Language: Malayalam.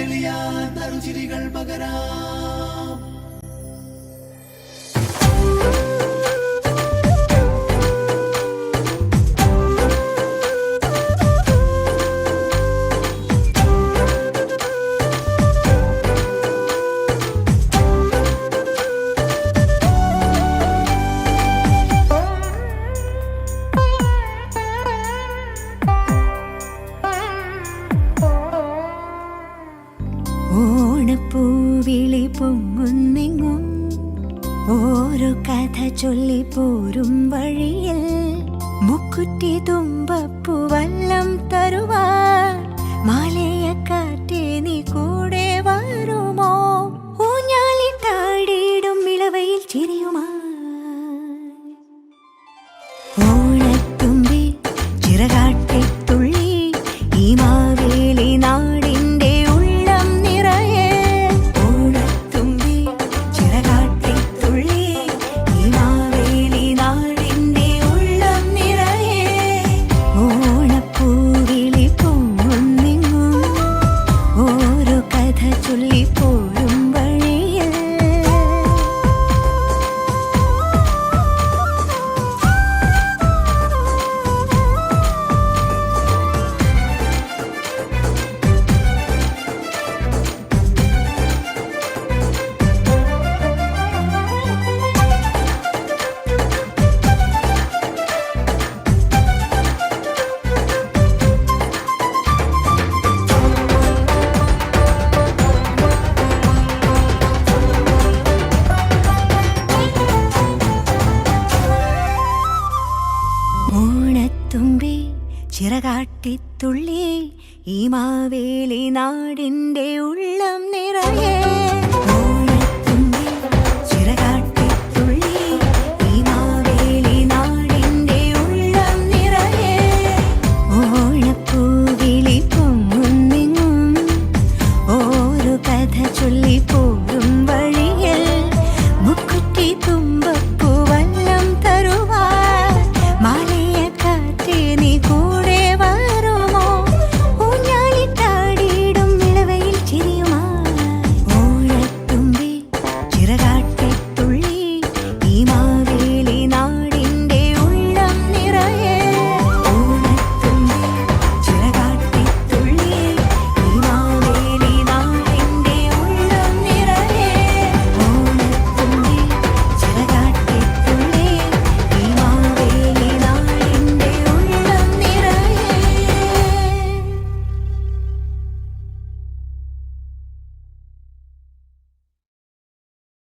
തെളിയാൻ നറുചിരികൾ പകരാം. ഓണപ്പൂവിളി പൊങ്ങുന്നെങ്ങും ഓരോ കഥ ചൊല്ലി പോരും വഴിയിൽ മുക്കുറ്റി തുമ്പപ്പൂവല്ലം തരുവാൻ മാലയക്കാറ്റേ നീ കൂടെ വരുമോ? ഊഞ്ഞാലിട്ടാടിയിടും ഇളവയിൽ ചിരിയുമാ ഓണത്തുമ്പി ചിറകാട്ടി തുള്ളി ഈ മാവേലി നാടിന്റെ ഉള്ളം നിറയെ. ഓണത്തുമ്പി ചിറകാട്ടി തുള്ളി ഈ മാവേലി നാടിന്റെ ഉള്ളം നിറയെ. ഓണപ്പൂവിളി പൊങ്ങുന്നെങ്ങും ഓരോ കഥ ചൊല്ലി പോരും വഴിയിൽ. ഓണത്തുമ്പി ചിറകാട്ടിത്തുള്ളി ഈ മാവേലി നാടിന്റെ ഉള്ളം നിറയെ.